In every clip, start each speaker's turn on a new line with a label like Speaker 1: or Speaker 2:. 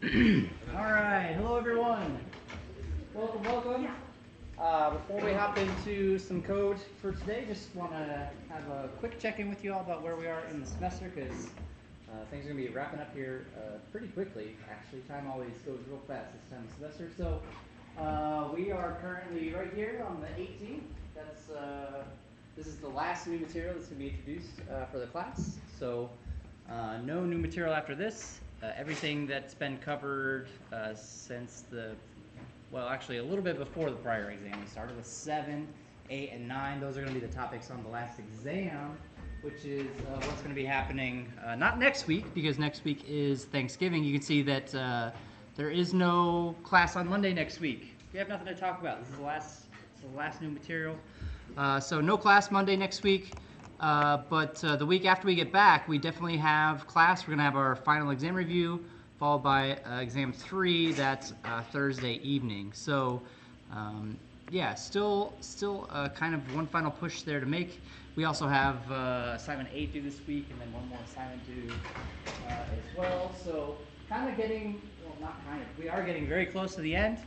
Speaker 1: All right, hello everyone. Welcome, welcome. Before we hop into some code for today, just want to have a quick check-in with you all about where we are in the semester, because things are going to be wrapping up here pretty quickly. Actually, time always goes real fast this time of semester. So we are currently right here on the 18th. This is the last new material that's going to be introduced for the class. So no new material after this. Everything that's been covered since actually a little bit before the prior exam. We started with 7, 8, and 9. Those are going to be the topics on the last exam, which is what's going to be happening not next week, because next week is Thanksgiving. You can see that there is no class on Monday next week. We have nothing to talk about. This is the last new material. So no class Monday next week. But the week after we get back, we definitely have class. We're going to have our final exam review, followed by exam 3. That's Thursday evening. So yeah, still kind of one final push there to make. We also have assignment 8 due this week, and then one more assignment due as well. So kind of getting, well, not kind of, we are getting very close to the end.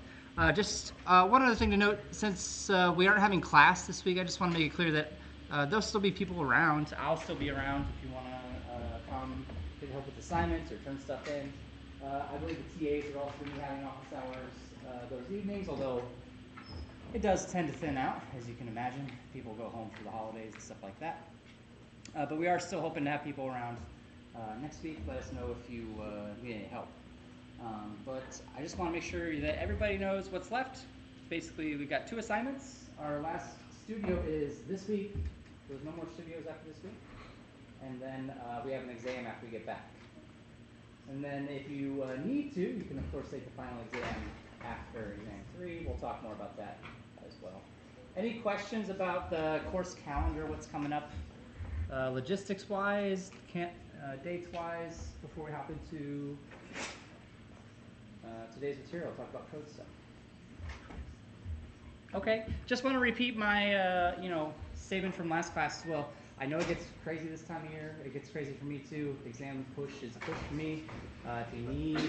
Speaker 1: Just one other thing to note, since we aren't having class this week, I just want to make it clear that there'll still be people around. I'll still be around if you want to come get help with assignments or turn stuff in. I believe the TAs are also going to be having office hours those evenings, although it does tend to thin out, as you can imagine. People go home for the holidays and stuff like that. But we are still hoping to have people around next week. Let us know if you need any help. But I just want to make sure that everybody knows what's left. Basically, we've got 2 assignments. Our last studio is this week. There's no more studios after this week. And then we have an exam after we get back. And then if you need to, you can of course take the final exam after exam 3. We'll talk more about that as well. Any questions about the course calendar, what's coming up logistics-wise, dates-wise, before we hop into today's material, talk about code stuff? Okay, just want to repeat my, statement from last class as well. I know it gets crazy this time of year. It gets crazy for me too. Exam push is a push for me. If you need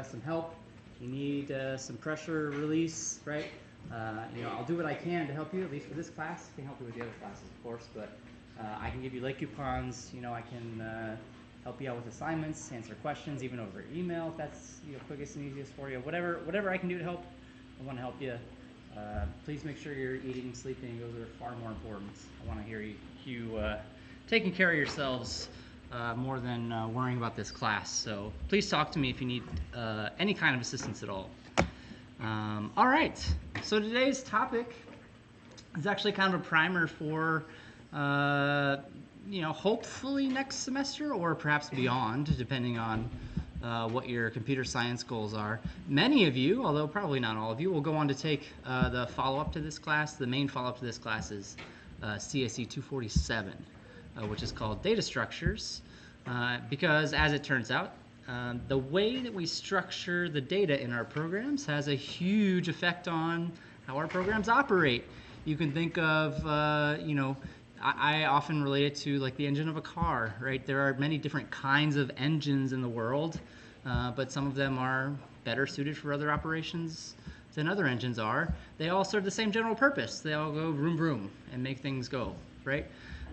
Speaker 1: some help, you need some pressure release, right? I'll do what I can to help you, at least for this class. I can help you with the other classes, of course, but I can give you late coupons. I can help you out with assignments, answer questions, even over email if that's quickest and easiest for you. Whatever I can do to help, I want to help you. Please make sure you're eating, sleeping. Those are far more important. I want to hear you taking care of yourselves more than worrying about this class. So please talk to me if you need any kind of assistance at all. All right. So today's topic is actually kind of a primer for hopefully next semester or perhaps beyond, depending on what your computer science goals are. Many of you, although probably not all of you, will go on to take the follow-up to this class. The main follow-up to this class is CSE 247, which is called Data Structures, because as it turns out, the way that we structure the data in our programs has a huge effect on how our programs operate. You can think of, I often relate it to like the engine of a car, right? There are many different kinds of engines in the world, but some of them are better suited for other operations than other engines are. They all serve the same general purpose. They all go vroom vroom and make things go, right?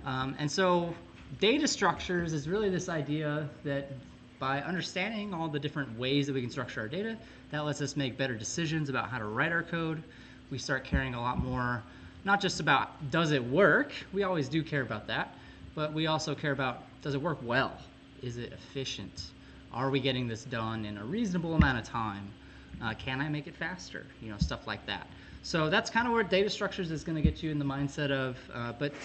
Speaker 1: And so data structures is really this idea that by understanding all the different ways that we can structure our data, that lets us make better decisions about how to write our code. We start caring a lot more, not just about does it work, we always do care about that, but we also care about does it work well? Is it efficient? Are we getting this done in a reasonable amount of time? Can I make it faster? Stuff like that. So that's kind of where data structures is going to get you in the mindset of,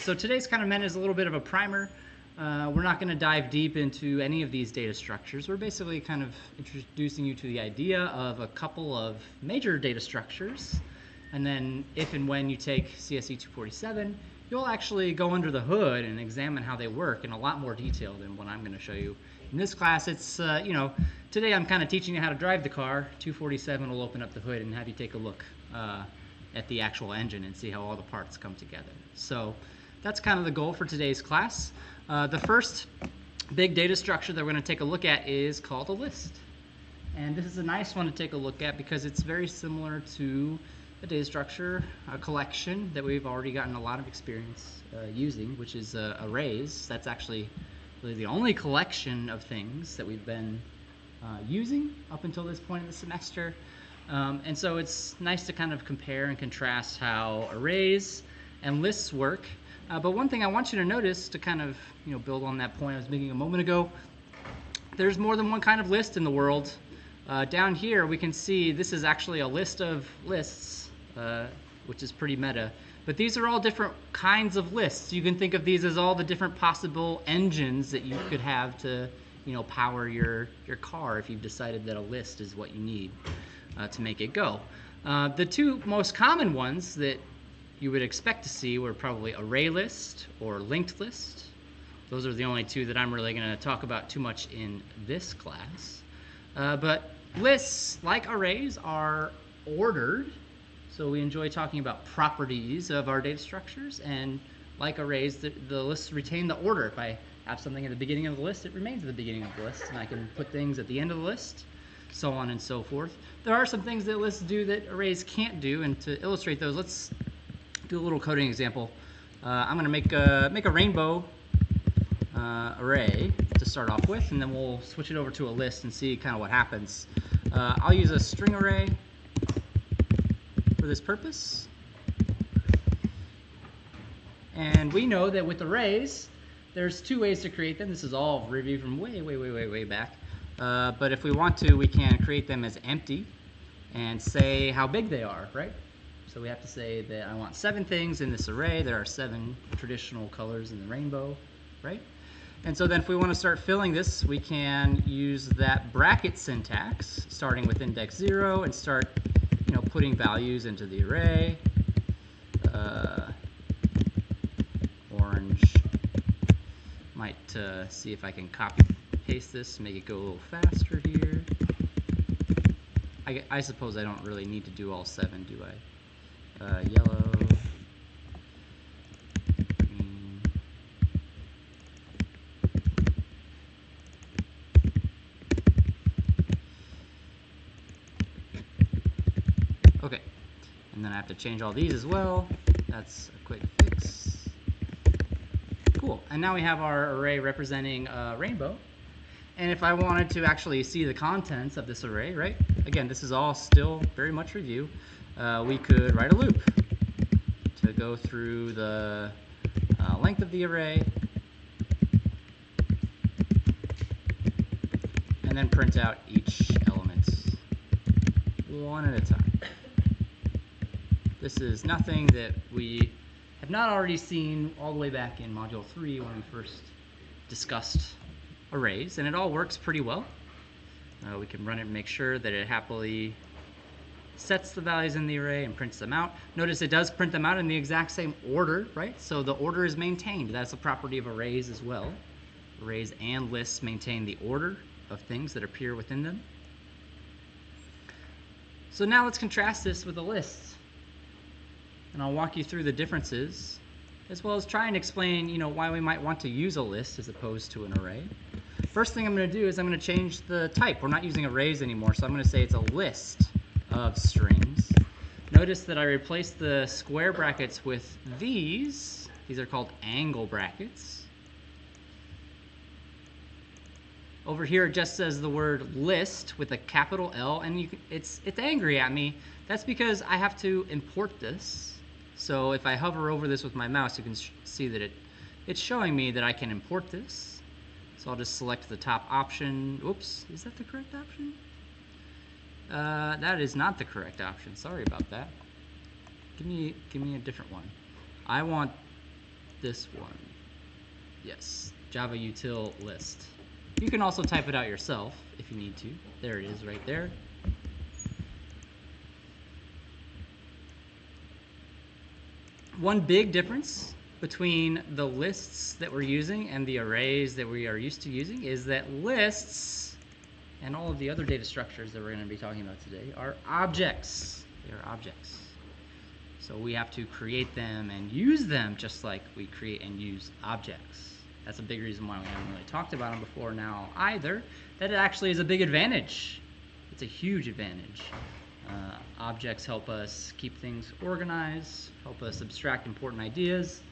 Speaker 1: so today's kind of meant as a little bit of a primer. We're not going to dive deep into any of these data structures. We're basically kind of introducing you to the idea of a couple of major data structures. And then if and when you take CSE 247, you'll actually go under the hood and examine how they work in a lot more detail than what I'm going to show you. In this class, it's, today I'm kind of teaching you how to drive the car. 247 will open up the hood and have you take a look at the actual engine and see how all the parts come together. So that's kind of the goal for today's class. The first big data structure that we're going to take a look at is called a list. And this is a nice one to take a look at because it's very similar to a data structure, a collection that we've already gotten a lot of experience using, which is arrays. That's actually really the only collection of things that we've been using up until this point in the semester. And so it's nice to kind of compare and contrast how arrays and lists work. But one thing I want you to notice to kind of build on that point I was making a moment ago, there's more than one kind of list in the world. Down here we can see this is actually a list of lists, which is pretty meta. But these are all different kinds of lists. You can think of these as all the different possible engines that you could have to power your car if you've decided that a list is what you need to make it go. The two most common ones that you would expect to see were probably array list or linked list. Those are the only two that I'm really going to talk about too much in this class. But lists, like arrays, are ordered. So we enjoy talking about properties of our data structures. And like arrays, the lists retain the order. If I have something at the beginning of the list, it remains at the beginning of the list. And I can put things at the end of the list, so on and so forth. There are some things that lists do that arrays can't do. And to illustrate those, let's do a little coding example. I'm going to make a rainbow array to start off with, and then we'll switch it over to a list and see kind of what happens. I'll use a string array for this purpose. And we know that with arrays, there's two ways to create them. This is all reviewed from way back. But if we want to, we can create them as empty and say how big they are, right? So we have to say that I want 7 things in this array. There are 7 traditional colors in the rainbow, right? And so then if we want to start filling this, we can use that bracket syntax, starting with index 0, and start putting values into the array. Orange. Might see if I can copy paste this, make it go a little faster here. I suppose I don't really need to do all 7, do I? Yellow, green. Okay, and then I have to change all these as well. That's a quick fix. Cool, and now we have our array representing a rainbow. And if I wanted to actually see the contents of this array, right? Again, this is all still very much review. We could write a loop to go through the length of the array and then print out each element one at a time. This is nothing that we have not already seen all the way back in Module 3 when we first discussed arrays, and it all works pretty well. We can run it and make sure that it happily sets the values in the array and prints them out. Notice it does print them out in the exact same order, right? So the order is maintained. That's a property of arrays as well. Arrays and lists maintain the order of things that appear within them. So now let's contrast this with a list. And I'll walk you through the differences, as well as try and explain, why we might want to use a list as opposed to an array. First thing I'm going to do is I'm going to change the type. We're not using arrays anymore, so I'm going to say it's a list of strings. Notice that I replaced the square brackets with these. These are called angle brackets. Over here it just says the word list with a capital L, and it's angry at me. That's because I have to import this. So if I hover over this with my mouse, you can see that it's showing me that I can import this. So I'll just select the top option. Oops, is that the correct option? That is not the correct option. Sorry about that. Give me a different one. I want this one. Yes, Java util list. You can also type it out yourself if you need to. There it is right there. One big difference between the lists that we're using and the arrays that we are used to using is that lists and all of the other data structures that we're going to be talking about today are objects. They are objects. So we have to create them and use them just like we create and use objects. That's a big reason why we haven't really talked about them before now either. That it actually is a big advantage It's a huge advantage. Objects help us keep things organized, help us abstract important ideas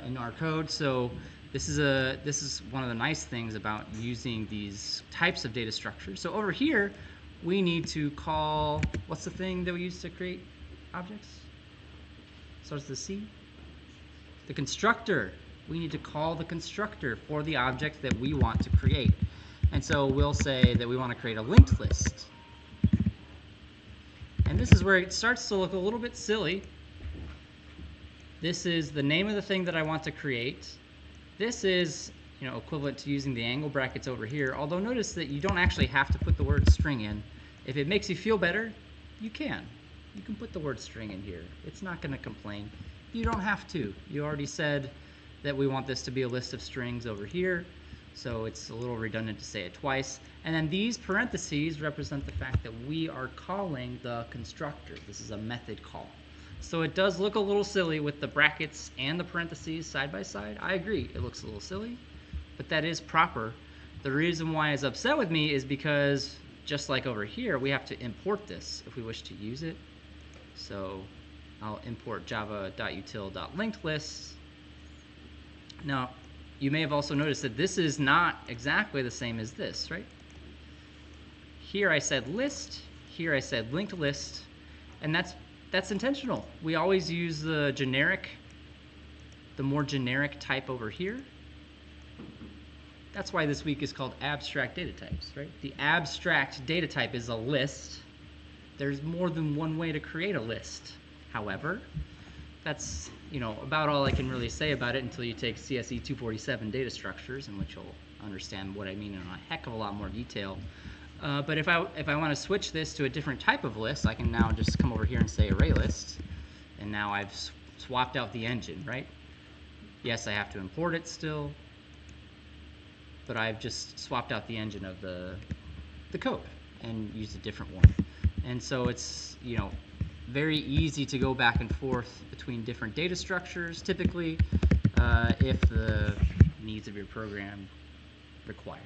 Speaker 1: in our code. So this is one of the nice things about using these types of data structures. So over here, we need to call, what's the thing that we use to create objects? Starts with C. The constructor. We need to call the constructor for the object that we want to create. And so we'll say that we want to create a linked list. And this is where it starts to look a little bit silly. This is the name of the thing that I want to create. This is, equivalent to using the angle brackets over here, although notice that you don't actually have to put the word string in. If it makes you feel better, you can. You can put the word string in here. It's not going to complain. You don't have to. You already said that we want this to be a list of strings over here, so it's a little redundant to say it twice. And then these parentheses represent the fact that we are calling the constructor. This is a method call. So it does look a little silly with the brackets and the parentheses side by side. I agree, it looks a little silly, but that is proper. The reason why it's upset with me is because, just like over here, we have to import this if we wish to use it. So I'll import java.util.linkedList. Now, you may have also noticed that this is not exactly the same as this, right? Here I said list, here I said linked list, and that's intentional. We always use the more generic type over here. That's why this week is called abstract data types, right? The abstract data type is a list. There's more than one way to create a list. However, that's about all I can really say about it until you take CSE 247 data structures, in which you'll understand what I mean in a heck of a lot more detail. But if I want to switch this to a different type of list, I can now just come over here and say array list, and now I've swapped out the engine, right? Yes, I have to import it still, but I've just swapped out the engine of the code and used a different one. And so it's very easy to go back and forth between different data structures, typically, if the needs of your program require.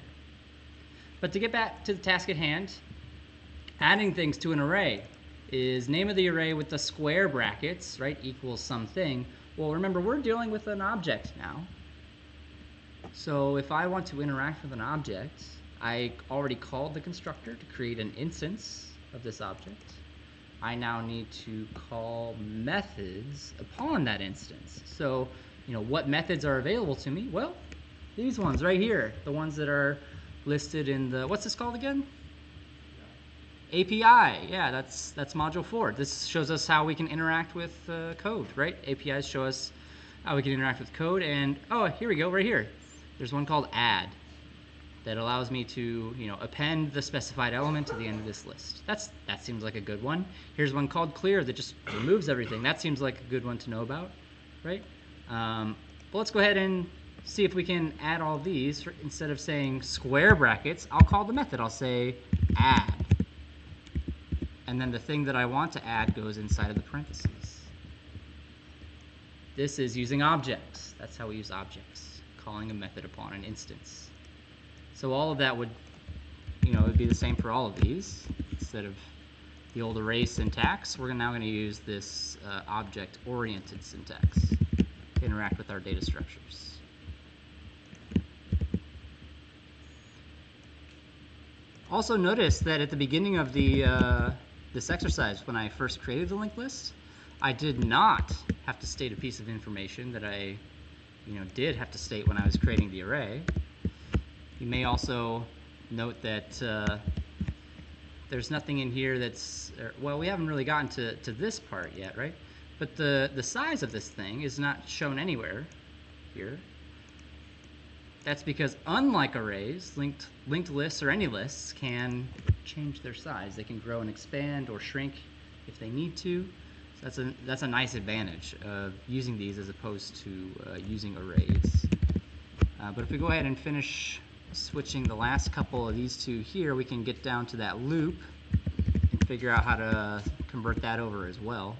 Speaker 1: But to get back to the task at hand, adding things to an array is name of the array with the square brackets, right, equals something. Well, remember, we're dealing with an object now. So if I want to interact with an object, I already called the constructor to create an instance of this object. I now need to call methods upon that instance. So, what methods are available to me? Well, these ones right here, the ones that are listed in the, what's this called again? API. Yeah, that's module 4. This shows us how we can interact with code, right? APIs show us how we can interact with code, and oh, here we go, right here. There's one called add that allows me to, append the specified element to the end of this list. That seems like a good one. Here's one called clear that just removes everything. That seems like a good one to know about, right? But let's go ahead and see if we can add all these. Instead of saying square brackets, I'll call the method. I'll say add. And then the thing that I want to add goes inside of the parentheses. This is using objects. That's how we use objects, calling a method upon an instance. So all of that would, it'd be the same for all of these. Instead of the old array syntax, we're now going to use this object-oriented syntax to interact with our data structures. Also notice that at the beginning of this exercise, when I first created the linked list, I did not have to state a piece of information that I did have to state when I was creating the array. You may also note that there's nothing in here that's, well, we haven't really gotten to this part yet, right? But the size of this thing is not shown anywhere here. That's because unlike arrays, linked lists or any lists can change their size. They can grow and expand or shrink if they need to. So that's a nice advantage of using these as opposed to using arrays. But if we go ahead and finish switching the last couple of these two here, we can get down to that loop and figure out how to convert that over as well.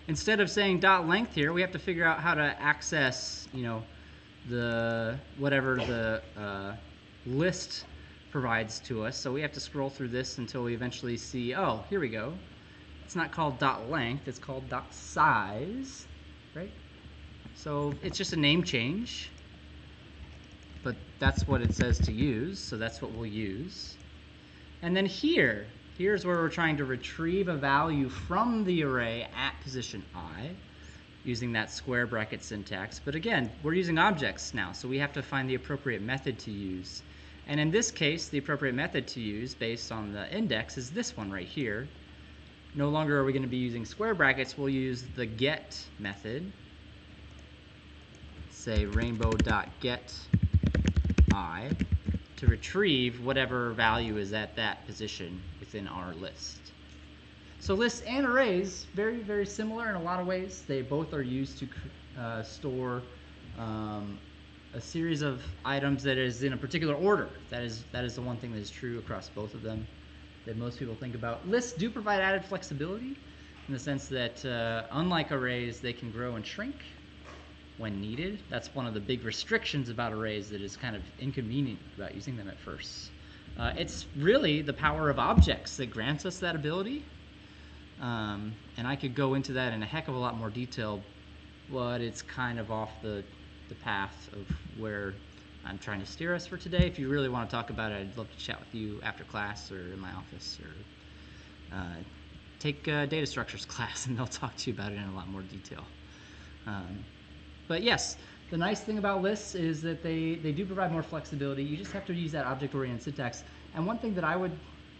Speaker 1: Instead of saying .length here, we have to figure out how to access, the whatever the list provides to us. So we have to scroll through this until we eventually see, oh, here we go. It's not called .length, it's called .size, right? So it's just a name change, but that's what it says to use, so that's what we'll use. And then here's where we're trying to retrieve a value from the array at position I, using that square bracket syntax. But again, we're using objects now, so we have to find the appropriate method to use. And in this case, the appropriate method to use based on the index is this one right here. No longer are we going to be using square brackets, we'll use the get method. Say rainbow.getI to retrieve whatever value is at that position within our list. So lists and arrays, very, very similar in a lot of ways. They both are used to store a series of items that is in a particular order. That is the one thing that is true across both of them that most people think about. Lists do provide added flexibility in the sense that unlike arrays, they can grow and shrink when needed. That's one of the big restrictions about arrays that is kind of inconvenient about using them at first. It's really the power of objects that grants us that ability. And I could go into that in a heck of a lot more detail, but it's kind of off the path of where I'm trying to steer us for today. If you really want to talk about it, I'd love to chat with you after class or in my office, or take a data structures class and they'll talk to you about it in a lot more detail. But yes, the nice thing about lists is that they do provide more flexibility. You just have to use that object-oriented syntax. And one thing that I would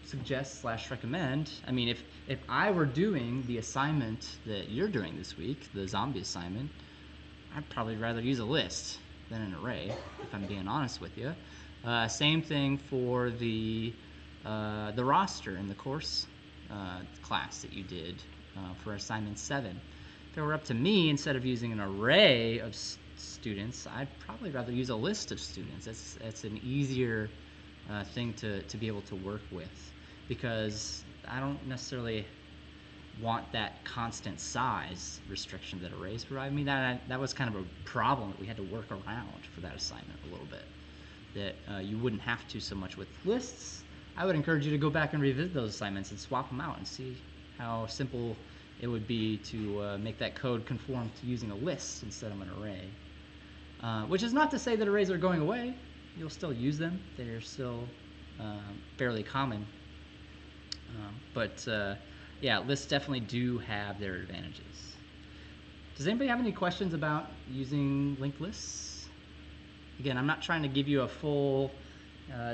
Speaker 1: suggest / recommend, I mean, if I were doing the assignment that you're doing this week, the zombie assignment, I'd probably rather use a list than an array, if I'm being honest with you. Same thing for the roster in the course class that you did for assignment 7. If it were up to me, instead of using an array of students, I'd probably rather use a list of students. That's an easier thing to be able to work with, because I don't necessarily want that constant size restriction that arrays provide. I mean, that was kind of a problem that we had to work around for that assignment a little bit, that you wouldn't have to so much with lists. I would encourage you to go back and revisit those assignments and swap them out and see how simple it would be to make that code conform to using a list instead of an array. Which is not to say that arrays are going away. You'll still use them. They're still fairly common. But yeah, lists definitely do have their advantages. Does anybody have any questions about using linked lists? Again, I'm not trying to give you a full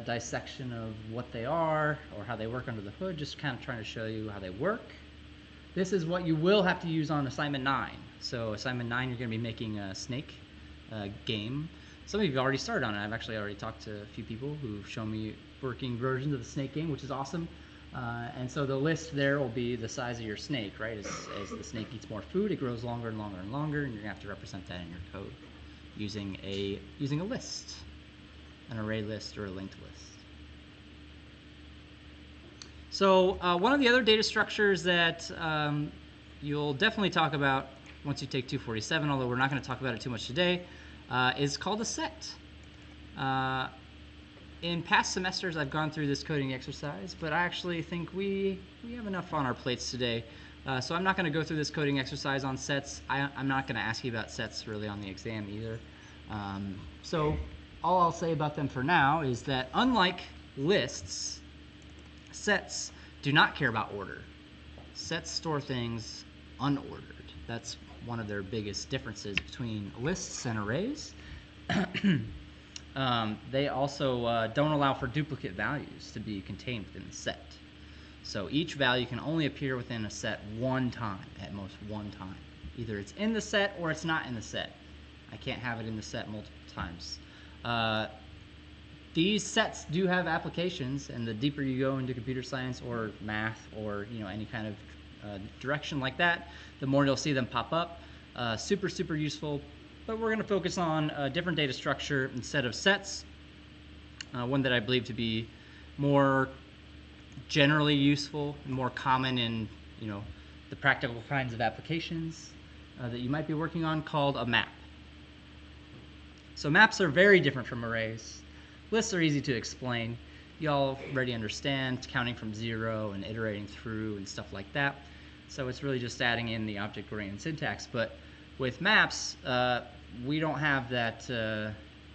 Speaker 1: dissection of what they are or how they work under the hood, just kind of trying to show you how they work. This is what you will have to use on assignment 9. So assignment 9, you're going to be making a snake game. Some of you have already started on it. I've actually already talked to a few people who've shown me working versions of the snake game, which is awesome. And so the list there will be the size of your snake, right? As the snake eats more food, it grows longer and longer and longer, and you're going to have to represent that in your code using a list, an array list or a linked list. So one of the other data structures that you'll definitely talk about once you take 247, although we're not going to talk about it too much today, is called a set. In past semesters, I've gone through this coding exercise, but I actually think we have enough on our plates today. So I'm not going to go through this coding exercise on sets. I'm not going to ask you about sets really on the exam either. So all I'll say about them for now is that unlike lists, sets do not care about order. Sets store things unordered. That's one of their biggest differences between lists and arrays. They also don't allow for duplicate values to be contained within the set. So each value can only appear within a set one time, at most one time. Either it's in the set or it's not in the set. I can't have it in the set multiple times. These sets do have applications, and the deeper you go into computer science or math or any kind of direction like that, the more you'll see them pop up. Super, super useful. But we're going to focus on a different data structure instead of sets, one that I believe to be more generally useful and more common in the practical kinds of applications that you might be working on, called a map. So maps are very different from arrays. Lists are easy to explain. you all already understand counting from 0 and iterating through and stuff like that. So it's really just adding in the object-oriented syntax. But with maps, we don't have that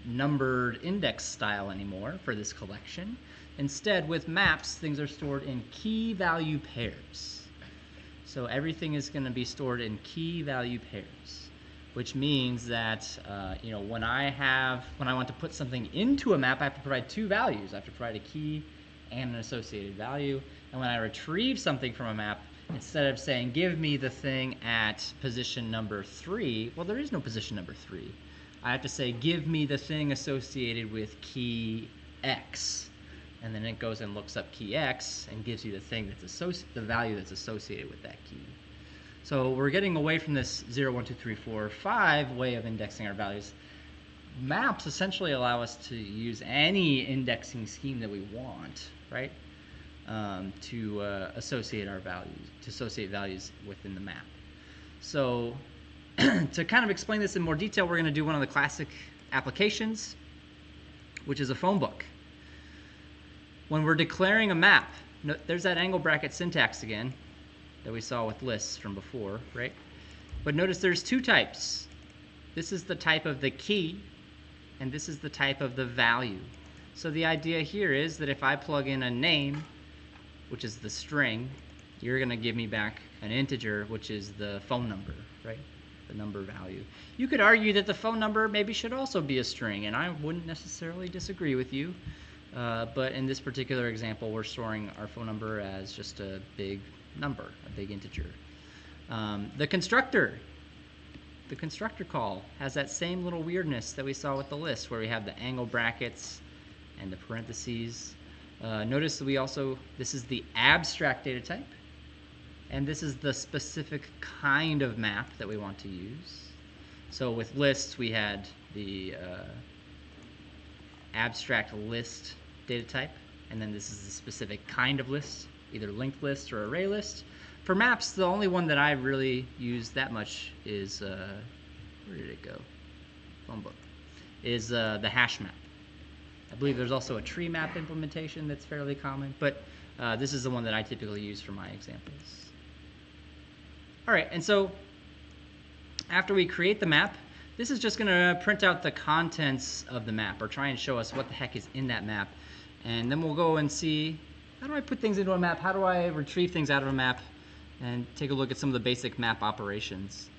Speaker 1: numbered index style anymore for this collection. Instead, with maps, things are stored in key value pairs. So everything is going to be stored in key value pairs, which means that when I want to put something into a map, I have to provide two values. I have to provide a key and an associated value. And when I retrieve something from a map, instead of saying give me the thing at position number 3, well, there is no position number 3. I have to say give me the thing associated with key X, and then it goes and looks up key X and gives you the thing that's the value that's associated with that key. So we're getting away from this 0, 1, 2, 3, 4, 5 way of indexing our values. Maps essentially allow us to use any indexing scheme that we want, right? To associate our values, to associate values within the map. So to kind of explain this in more detail, we're going to do one of the classic applications, which is a phone book. When we're declaring a map, there's that angle bracket syntax again that we saw with lists from before, right? But notice there's two types. This is the type of the key, and this is the type of the value. So the idea here is that if I plug in a name, which is the string, you're going to give me back an integer, which is the phone number, right? The number value. You could argue that the phone number maybe should also be a string, and I wouldn't necessarily disagree with you. But in this particular example, we're storing our phone number as just a big number, a big integer. The constructor call has that same little weirdness that we saw with the list, where we have the angle brackets and the parentheses. Notice that this is the abstract data type, and this is the specific kind of map that we want to use. So with lists, we had the abstract list data type, and then this is the specific kind of list, either linked list or array list. For maps, the only one that I really use that much is, where did it go? Phone book. Is the hash map. I believe there's also a tree map implementation that's fairly common, but this is the one that I typically use for my examples. All right, and so after we create the map, this is just going to print out the contents of the map, or try and show us what the heck is in that map. And then we'll go and see, how do I put things into a map? How do I retrieve things out of a map? And take a look at some of the basic map operations.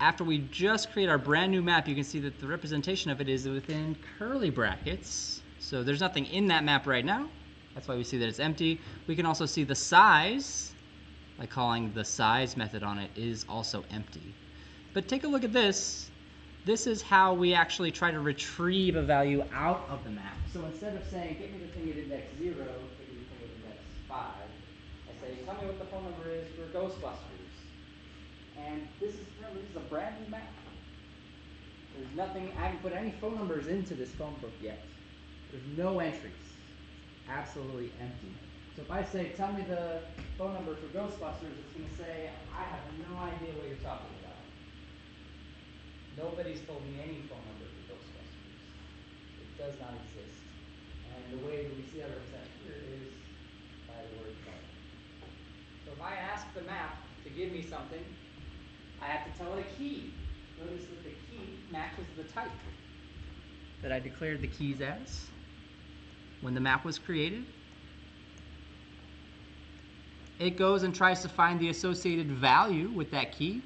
Speaker 1: After we just create our brand new map, you can see that the representation of it is within curly brackets. So there's nothing in that map right now. That's why we see that it's empty. We can also see the size, by calling the size method on it, is also empty. But take a look at this. This is how we actually try to retrieve a value out of the map. So instead of saying, get me the thing at index 0, get me the thing at index 5, I say, tell me what the phone number is for Ghostbusters. And this is a brand new map. There's nothing, I haven't put any phone numbers into this phone book yet. There's no entries. Absolutely empty. So if I say, tell me the phone number for Ghostbusters, it's going to say, I have no idea what you're talking about. Nobody's told me any phone number for Ghostbusters. It does not exist. And the way that we see that represented here is by the word phone. So if I ask the map to give me something, I have to tell it a key. Notice that the key matches the type that I declared the keys as when the map was created. It goes and tries to find the associated value with that key.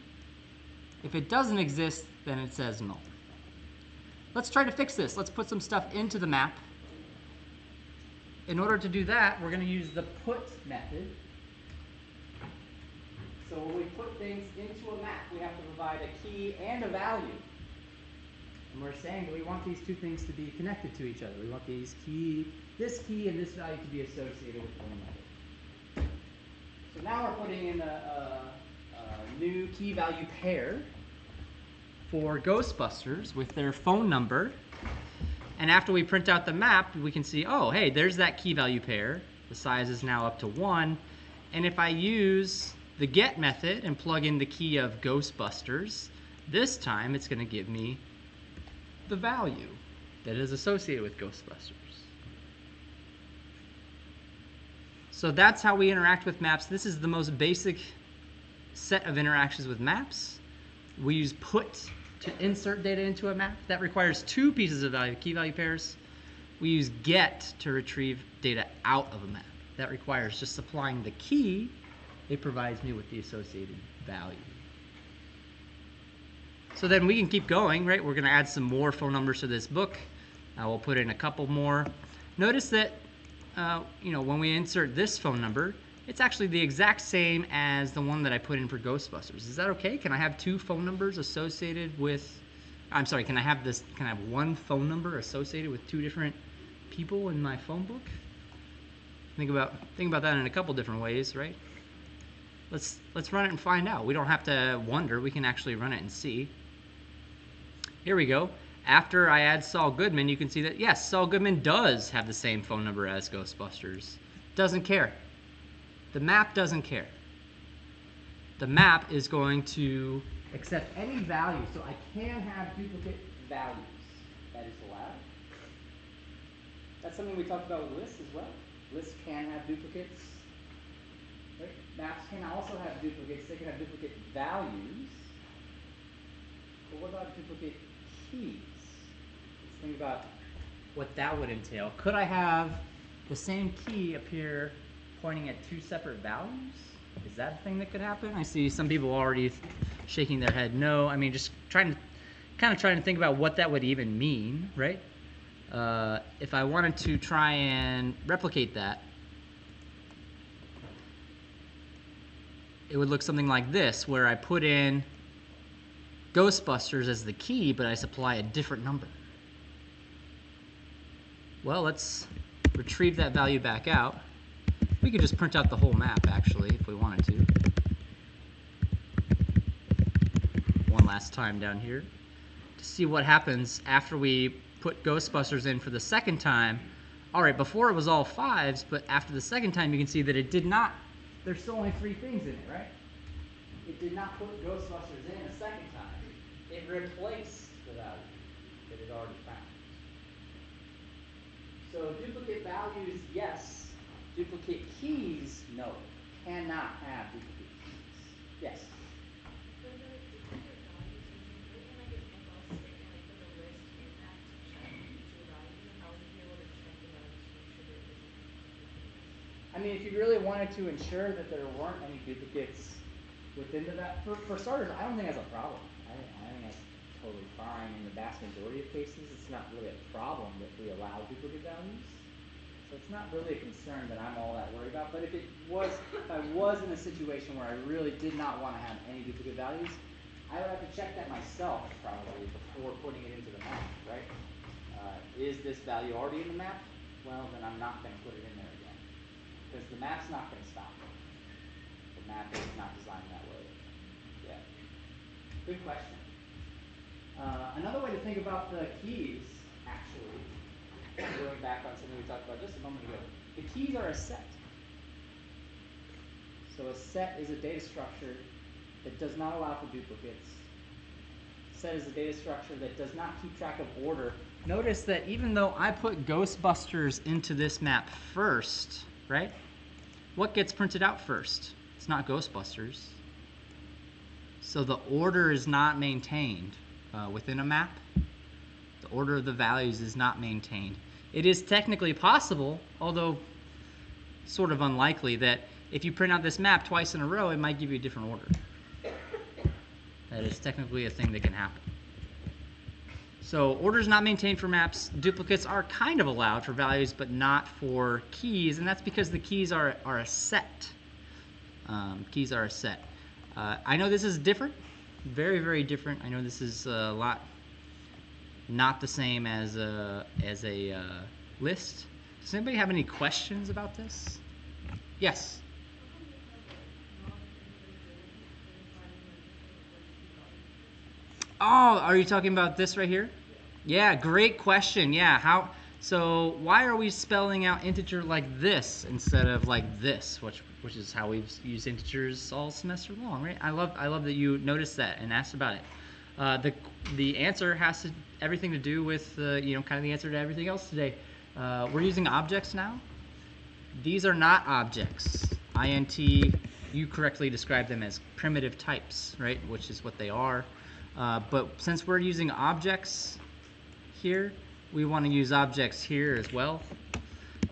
Speaker 1: If it doesn't exist, then it says null. Let's try to fix this. Let's put some stuff into the map. In order to do that, we're going to use the put method. So when we put things into a map, we have to provide a key and a value. And we're saying that we want these two things to be connected to each other. We want this key and this value to be associated with one another. So now we're putting in a new key value pair for Ghostbusters with their phone number. And after we print out the map, we can see, oh, hey, there's that key value pair. The size is now up to 1. And if I use the get method and plug in the key of Ghostbusters, this time it's going to give me the value that is associated with Ghostbusters. So that's how we interact with maps. This is the most basic set of interactions with maps. We use put to insert data into a map. That requires two pieces of value, key value pairs. We use get to retrieve data out of a map. That requires just supplying the key. It provides me with the associated value. So then we can keep going, right? We're going to add some more phone numbers to this book. We'll put in a couple more. Notice that when we insert this phone number, it's actually the exact same as the one that I put in for Ghostbusters. Is that okay? Can I have two phone numbers associated with, I'm sorry, can I have one phone number associated with two different people in my phone book? Think about that in a couple different ways, right? Let's run it and find out. We don't have to wonder. We can actually run it and see. Here we go. After I add Saul Goodman, you can see that, yes, Saul Goodman does have the same phone number as Ghostbusters. Doesn't care. The map doesn't care. The map is going to accept any value, so I can have duplicate values. That is allowed. That's something we talked about with lists as well. Lists can have duplicates. Right? Maps can also have duplicates. They can have duplicate values. But what about duplicate keys? Let's think about what that would entail. Could I have the same key appear pointing at two separate values? Is that a thing that could happen? I see some people already shaking their head no. I mean, just trying to think about what that would even mean, right? If I wanted to try and replicate that, it would look something like this, where I put in Ghostbusters as the key, but I supply a different number. Well, let's retrieve that value back out. We could just print out the whole map, actually, if we wanted to. One last time down here to see what happens after we put Ghostbusters in for the second time. All right, before it was all 5s, but after the second time, you can see that it did not. There's still only 3 things in it, right? It did not put Ghostbusters in a second time. It replaced the value that it already found. So duplicate values, yes. Duplicate keys, no. Cannot have duplicate keys. Yes? I mean, if you really wanted to ensure that there weren't any duplicates within that, for starters, I don't think that's a problem. I think that's totally fine. In the vast majority of cases, it's not really a problem that we allow duplicate values. So it's not really a concern that I'm all that worried about. But if I was in a situation where I really did not want to have any duplicate values, I would have to check that myself probably before putting it into the map, right? Is this value already in the map? Well, then I'm not going to put it in there again, because the map's not going to stop it. The map is not designed that way. Yeah. Good question. Another way to think about the keys, actually, going back on something we talked about just a moment ago, the keys are a set. So a set is a data structure that does not allow for duplicates. Set is a data structure that does not keep track of order. Notice that even though I put Ghostbusters into this map first, right? What gets printed out first? It's not Ghostbusters. So the order is not maintained within a map. The order of the values is not maintained. It is technically possible, although sort of unlikely, that if you print out this map twice in a row, it might give you a different order. That is technically a thing that can happen. So order is not maintained for maps. Duplicates are kind of allowed for values, but not for keys, and that's because the keys are a set. Keys are a set. I know this is different, very, very different. I know this is a lot not the same as a list. Does anybody have any questions about this? Yes. Oh, are you talking about this right here? Yeah, great question. Yeah, so why are we spelling out integer like this instead of like this, which is how we've used integers all semester long, right? I love that you noticed that and asked about it. The answer has everything to do with kind of the answer to everything else today. We're using objects now. these are not objects. INT, you correctly described them as primitive types, right? Which is what they are. But since we're using objects here, we want to use objects here as well.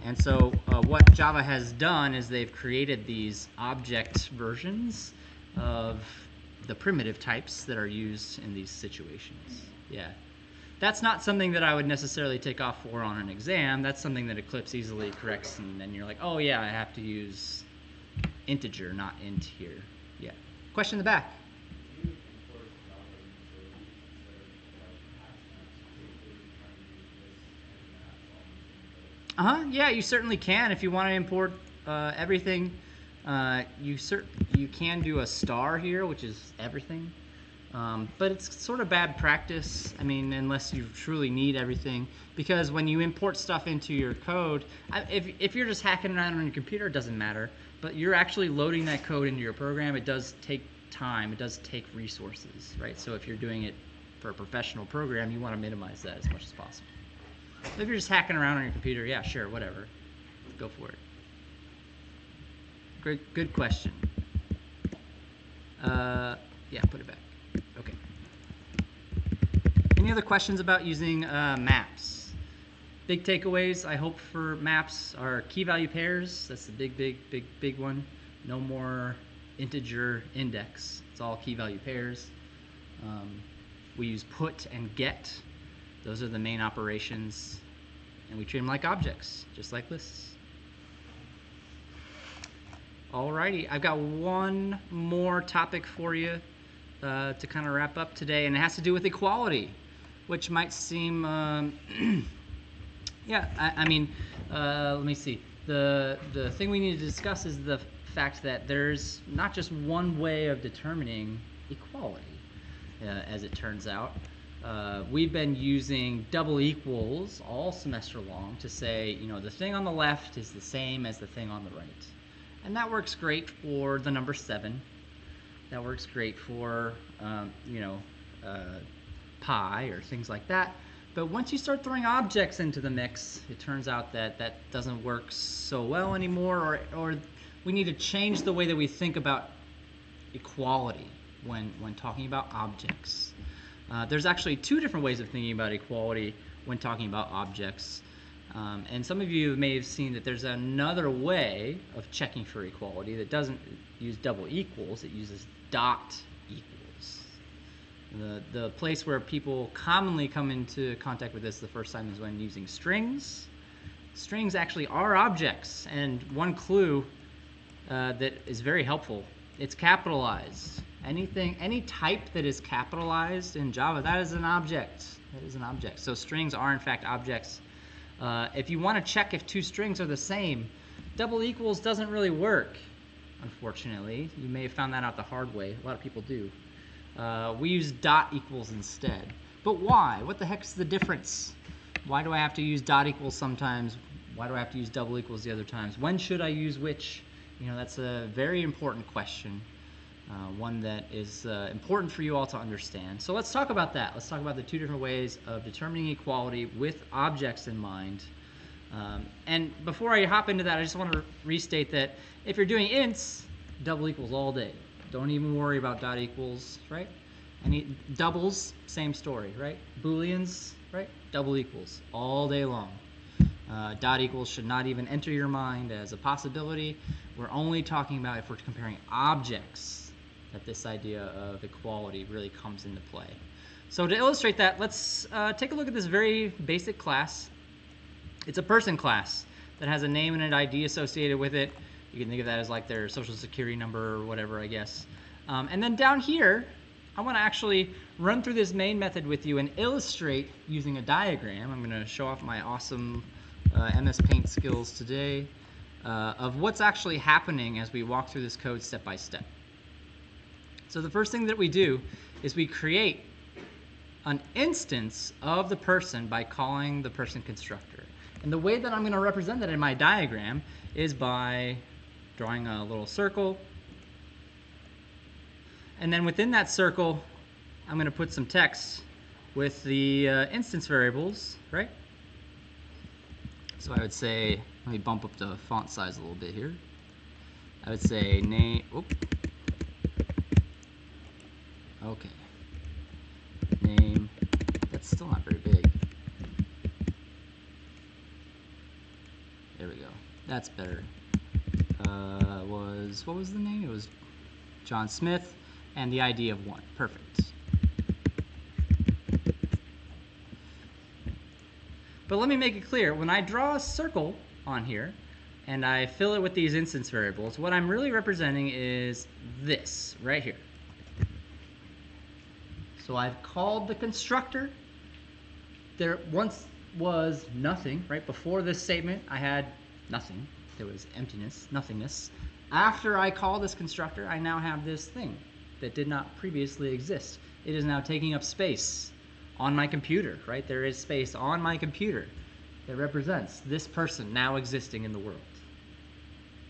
Speaker 1: And so what Java has done is they've created these object versions of the primitive types that are used in these situations. Yeah. That's not something that I would necessarily take off for on an exam. That's something that Eclipse easily corrects, and then you're like, oh yeah, I have to use integer, not int here. Yeah. Question in the back. Yeah, you certainly can. If you want to import everything, you can do a star here, which is everything. But it's sort of bad practice, I mean, unless you truly need everything. Because when you import stuff into your code, if you're just hacking around on your computer, it doesn't matter. But you're actually loading that code into your program, it does take time, it does take resources, right? So if you're doing it for a professional program, you want to minimize that as much as possible. So if you're just hacking around on your computer, yeah, sure, whatever. Go for it. Great, good question. Yeah, put it back. Okay. Any other questions about using maps? Big takeaways, I hope, for maps are key value pairs. That's the big one. No more integer index. It's all key value pairs. We use put and get. Those are the main operations. And we treat them like objects, just like lists. Alrighty, I've got one more topic for you to kind of wrap up today, and it has to do with equality, which might seem, yeah, I mean, let me see. The thing we need to discuss is the fact that there's not just one way of determining equality, as it turns out. We've been using double equals all semester long to say, you know, the thing on the left is the same as the thing on the right. And that works great for the number 7. That works great for, you know, pi or things like that. But once you start throwing objects into the mix, it turns out that that doesn't work so well anymore, or we need to change the way that we think about equality when talking about objects. There's actually 2 different ways of thinking about equality when talking about objects. And some of you may have seen that there's another way of checking for equality that doesn't use double equals, it uses dot equals. The place where people commonly come into contact with this the first time is when using strings. Strings actually are objects, and one clue that is very helpful, it's capitalized. Any type that is capitalized in Java, that is an object. That is an object. So strings are in fact objects. If you want to check if 2 strings are the same, double equals doesn't really work, unfortunately. You may have found that out the hard way. A lot of people do. We use dot equals instead. But why? What the heck's the difference? Why do I have to use dot equals sometimes? Why do I have to use double equals the other times? When should I use which? You know, that's a very important question. One that is important for you all to understand. So let's talk about that. Let's talk about the 2 different ways of determining equality with objects in mind. And before I hop into that, I just want to restate that if you're doing ints, double equals all day. Don't even worry about dot equals, right? Any doubles, same story, right? Booleans, right? Double equals all day long. Dot equals should not even enter your mind as a possibility. We're only talking about if we're comparing objects that this idea of equality really comes into play. So to illustrate that, let's take a look at this very basic class. It's a person class that has a name and an ID associated with it. You can think of that as like their social security number or whatever, I guess. And then down here, I want to actually run through this main method with you and illustrate using a diagram. I'm going to show off my awesome MS Paint skills today of what's actually happening as we walk through this code step by step. So the first thing that we do is we create an instance of the person by calling the person constructor. And the way that I'm going to represent that in my diagram is by drawing a little circle. And then within that circle, I'm going to put some text with the instance variables, right? So I would say Let me bump up the font size a little bit here. I would say name, okay. Name, that's still not very big. There we go. That's better. What was the name? It was John Smith, and the ID of 1. Perfect. But let me make it clear, when I draw a circle on here, and I fill it with these instance variables, what I'm really representing is this, right here. So I've called the constructor. There once was nothing, right? Before this statement, I had nothing. There was emptiness, nothingness. After I call this constructor, I now have this thing that did not previously exist. It is now taking up space on my computer, right? There is space on my computer that represents this person now existing in the world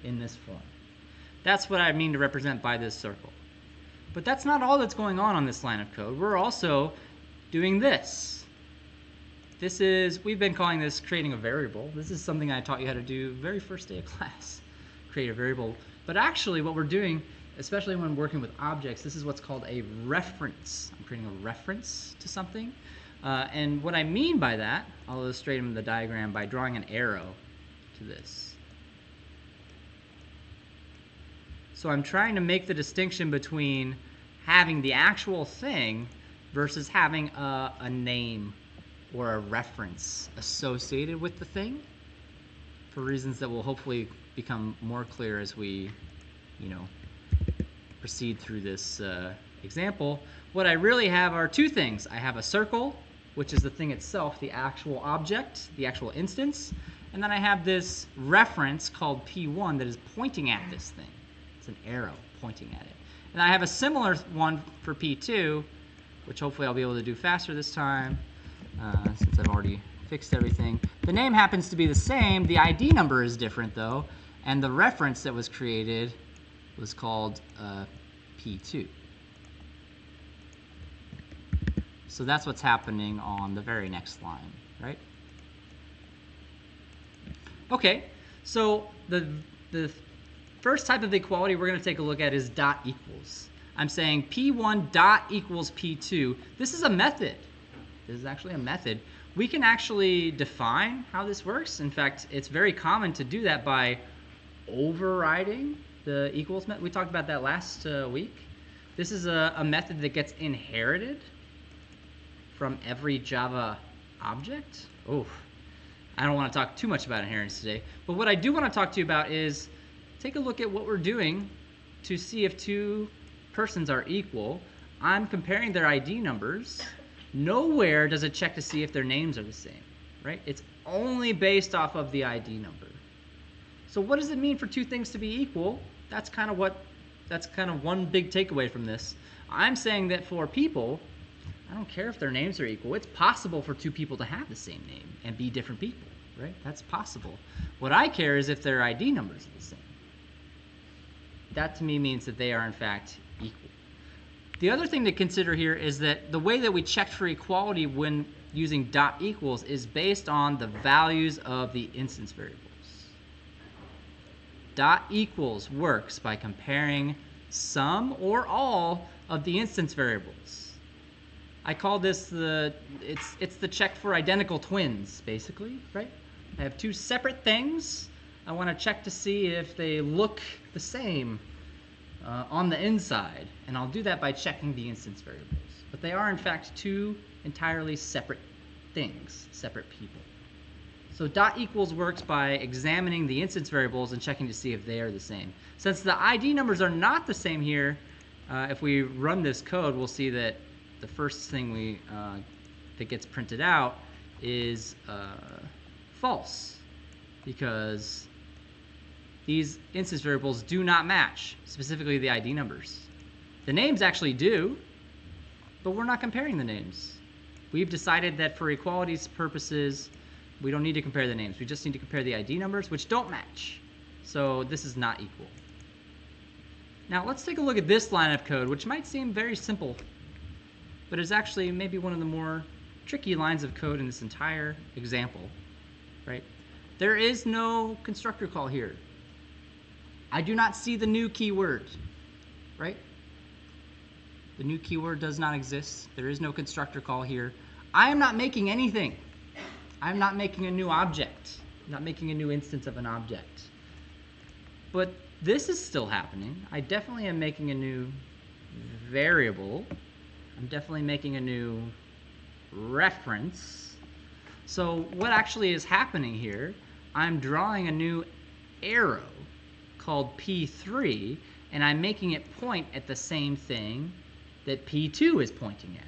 Speaker 1: in this form. That's what I mean to represent by this circle. But that's not all that's going on this line of code. We're also doing this. We've been calling this creating a variable. This is something I taught you how to do very first day of class, create a variable. But actually what we're doing, especially when working with objects, this is what's called a reference. I'm creating a reference to something. And what I mean by that, I'll illustrate in the diagram by drawing an arrow to this. So I'm trying to make the distinction between having the actual thing versus having a name or a reference associated with the thing, for reasons that will hopefully become more clear as we, proceed through this example. What I really have are two things. I have a circle, which is the thing itself, the actual object, the actual instance, and then I have this reference called P1 that is pointing at this thing. It's an arrow pointing at it. And I have a similar one for P2, which hopefully I'll be able to do faster this time, since I've already fixed everything. The name happens to be the same. The ID number is different, though, and the reference that was created was called P2. So that's what's happening on the very next line, right? Okay, so the first type of equality we're going to take a look at is dot equals. I'm saying P1 dot equals P2. This is a method. This is actually a method. We can actually define how this works. In fact, it's very common to do that by overriding the equals method. We talked about that last week. This is a method that gets inherited from every Java object. Oh, I don't want to talk too much about inheritance today, but what I do want to talk to you about is take a look at what we're doing to see if two persons are equal. I'm comparing their ID numbers. Nowhere does it check to see if their names are the same, right? It's only based off of the ID number. So what does it mean for two things to be equal? That's kind of one big takeaway from this. I'm saying that for people, I don't care if their names are equal. It's possible for two people to have the same name and be different people, right? That's possible. What I care is if their ID numbers are the same. That to me means that they are in fact equal. The other thing to consider here is that the way that we checked for equality when using dot equals is based on the values of the instance variables. Dot equals works by comparing some or all of the instance variables. I call this it's the check for identical twins, basically, right? I have two separate things. I want to check to see if they look the same on the inside, and I'll do that by checking the instance variables. But they are in fact two entirely separate things, separate people. So dot equals works by examining the instance variables and checking to see if they are the same. Since the ID numbers are not the same here, if we run this code, we'll see that the first thing that gets printed out is false, because these instance variables do not match, specifically the ID numbers. The names actually do, but we're not comparing the names. We've decided that for equality's purposes, we don't need to compare the names. We just need to compare the ID numbers, which don't match. So this is not equal. Now let's take a look at this line of code, which might seem very simple, but is actually maybe one of the more tricky lines of code in this entire example, right? There is no constructor call here. I do not see the new keyword, right? The new keyword does not exist. There is no constructor call here. I am not making anything. I'm not making a new object. I'm not making a new instance of an object. But this is still happening. I definitely am making a new variable. I'm definitely making a new reference. So what actually is happening here, I'm drawing a new arrow called P3, and I'm making it point at the same thing that P2 is pointing at.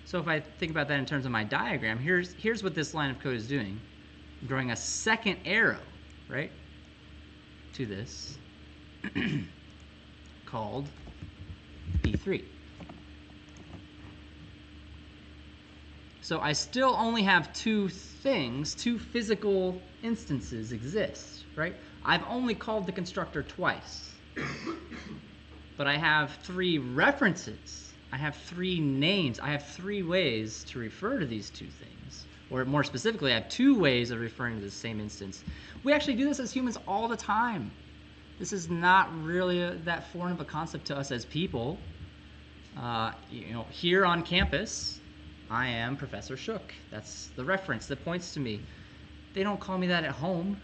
Speaker 1: So if I think about that in terms of my diagram, here's what this line of code is doing. I'm drawing a second arrow, right, to this called P3. So I still only have two physical instances exist, right? I've only called the constructor twice. But I have three references. I have three names. I have three ways to refer to these two things. Or more specifically, I have two ways of referring to the same instance. We actually do this as humans all the time. This is not really that foreign of a concept to us as people. Here on campus, I am Professor Shook. That's the reference that points to me. They don't call me that at home.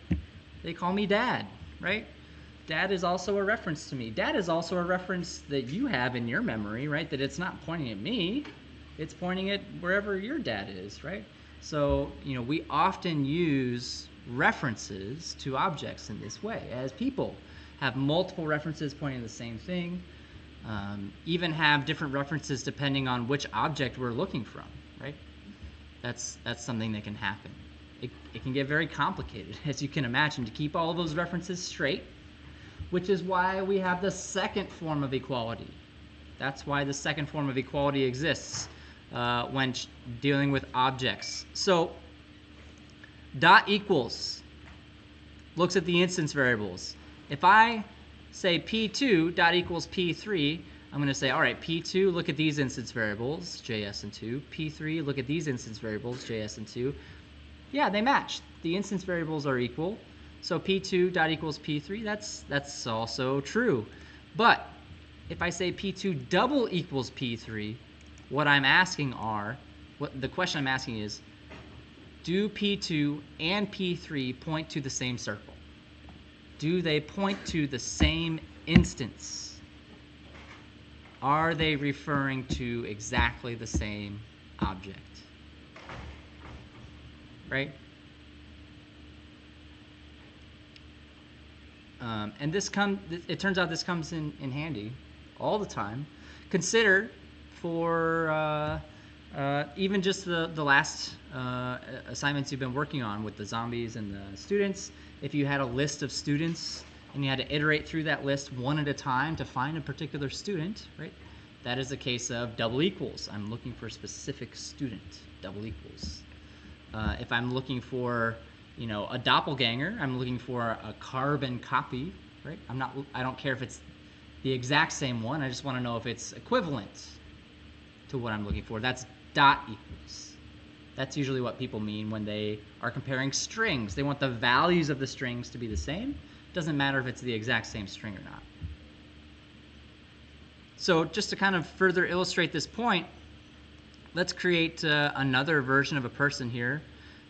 Speaker 1: They call me Dad, right? Dad is also a reference to me. Dad is also a reference that you have in your memory, right? That it's not pointing at me. It's pointing at wherever your dad is, right? So, we often use references to objects in this way. As people have multiple references pointing to the same thing, even have different references depending on which object we're looking from, right? That's something that can happen. It can get very complicated, as you can imagine, to keep all of those references straight, which is why we have the second form of equality. That's why the second form of equality exists when dealing with objects. So dot equals looks at the instance variables. If I say P2 dot equals P3, I'm going to say, all right, P2, look at these instance variables, JS and 2. P3, look at these instance variables, JS and 2. Yeah, they match. The instance variables are equal. So P2 dot equals P3, that's also true. But if I say P2 double equals P3, the question I'm asking is, do P2 and P3 point to the same circle? Do they point to the same instance? Are they referring to exactly the same object? Right? And it turns out this comes in handy all the time. Consider for even just the last assignments you've been working on with the zombies and the students, if you had a list of students and you had to iterate through that list one at a time to find a particular student, right? That is a case of double equals. I'm looking for a specific student, double equals. If I'm looking for a doppelganger, I'm looking for a carbon copy, right? I don't care if it's the exact same one. I just want to know if it's equivalent to what I'm looking for. That's dot equals. That's usually what people mean when they are comparing strings. They want the values of the strings to be the same. Doesn't matter if it's the exact same string or not. So just to kind of further illustrate this point, let's create another version of a person here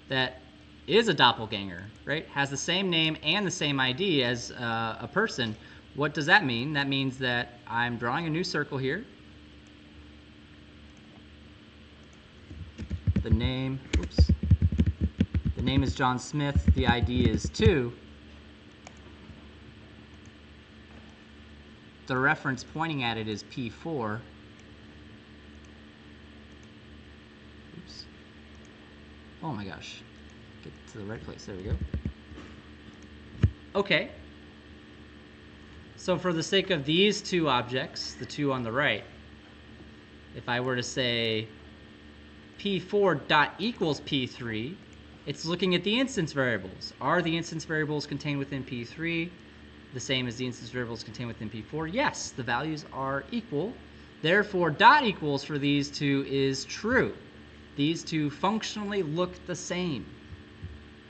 Speaker 1: that is a doppelganger, right? Has the same name and the same ID as a person. What does that mean? That means that I'm drawing a new circle here. The name is John Smith. The ID is 2. The reference pointing at it is P4. Oops. Oh my gosh. Get to the right place. There we go. Okay. So for the sake of these two objects, the two on the right, if I were to say P4 dot equals P3, it's looking at the instance variables. Are the instance variables contained within P3 the same as the instance variables contained within P4? Yes, the values are equal. Therefore, dot equals for these two is true. These two functionally look the same.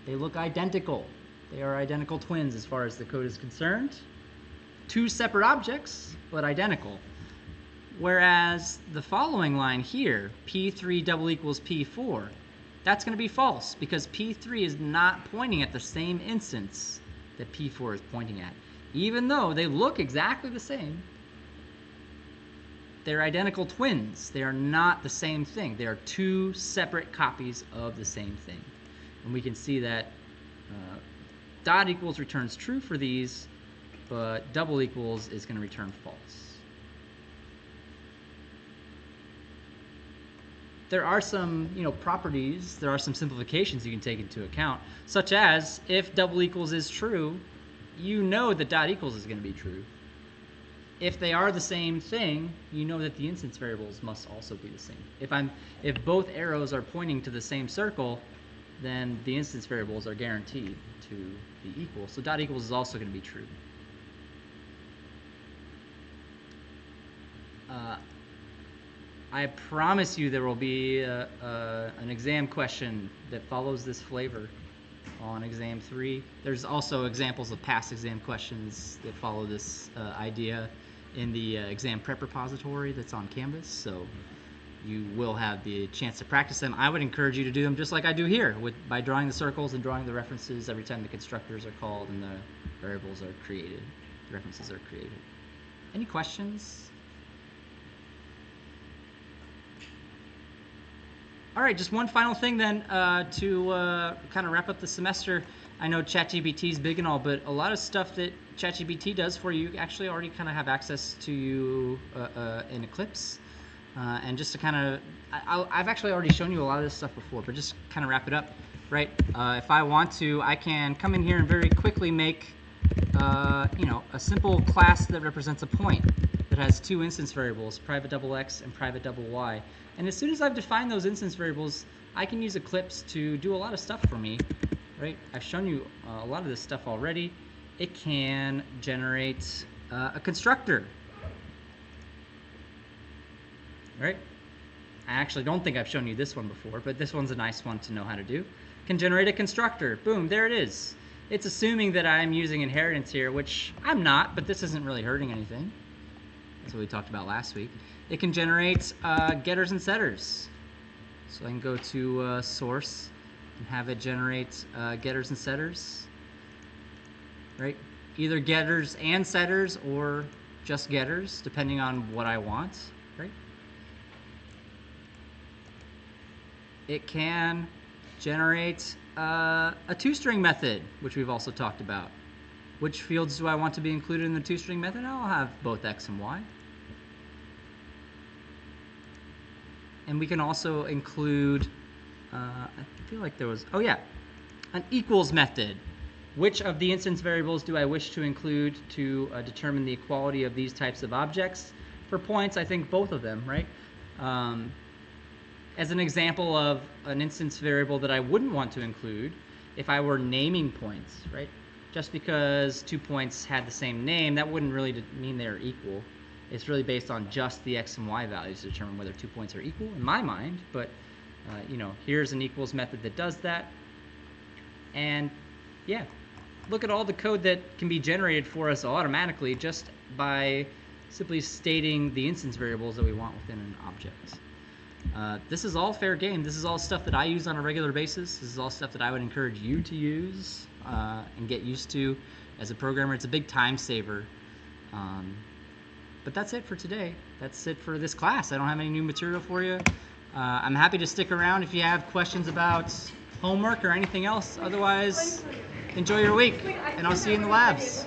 Speaker 1: They look identical. They are identical twins as far as the code is concerned. Two separate objects, but identical. Whereas the following line here, P3 double equals P4, that's going to be false because P3 is not pointing at the same instance that P4 is pointing at. Even though they look exactly the same, they're identical twins. They are not the same thing. They are two separate copies of the same thing. And we can see that dot equals returns true for these, but double equals is going to return false. There are some, properties, there are some simplifications you can take into account, such as if double equals is true, you know that dot equals is going to be true. If they are the same thing, you know that the instance variables must also be the same. If both arrows are pointing to the same circle, then the instance variables are guaranteed to be equal. So dot equals is also going to be true. I promise you there will be an exam question that follows this flavor on exam 3. There's also examples of past exam questions that follow this idea in the exam prep repository that's on Canvas, so you will have the chance to practice them. I would encourage you to do them just like I do here, by drawing the circles and drawing the references every time the constructors are called and the variables are created, the references are created. Any questions? All right, just one final thing then to kind of wrap up the semester. I know ChatGPT is big and all, but a lot of stuff that ChatGPT does for you actually already kind of have access to you in Eclipse. And just to kind of, I've actually already shown you a lot of this stuff before, but just kind of wrap it up, right? If I want to, I can come in here and very quickly make, a simple class that represents a point that has two instance variables, private double x and private double y. And as soon as I've defined those instance variables, I can use Eclipse to do a lot of stuff for me, right? I've shown you a lot of this stuff already. It can generate a constructor, right? I actually don't think I've shown you this one before, but this one's a nice one to know how to do. Can generate a constructor. Boom, there it is. It's assuming that I'm using inheritance here, which I'm not, but this isn't really hurting anything. That's what we talked about last week. It can generate getters and setters. So I can go to source and have it generate getters and setters, right? Either getters and setters or just getters, depending on what I want, right? It can generate a toString method, which we've also talked about. Which fields do I want to be included in the toString method? I'll have both x and y. And we can also include, I feel like there was, an equals method. Which of the instance variables do I wish to include to determine the equality of these types of objects? For points, I think both of them, right? As an example of an instance variable that I wouldn't want to include, if I were naming points, right? Just because 2 points had the same name, that wouldn't really mean they're equal. It's really based on just the x and y values to determine whether 2 points are equal, in my mind. But, here's an equals method that does that. And, yeah, look at all the code that can be generated for us automatically just by simply stating the instance variables that we want within an object. This is all fair game. This is all stuff that I use on a regular basis. This is all stuff that I would encourage you to use and get used to as a programmer. It's a big time saver. But that's it for today. That's it for this class. I don't have any new material for you. I'm happy to stick around if you have questions about homework or anything else. Otherwise, enjoy your week, and I'll see you in the labs.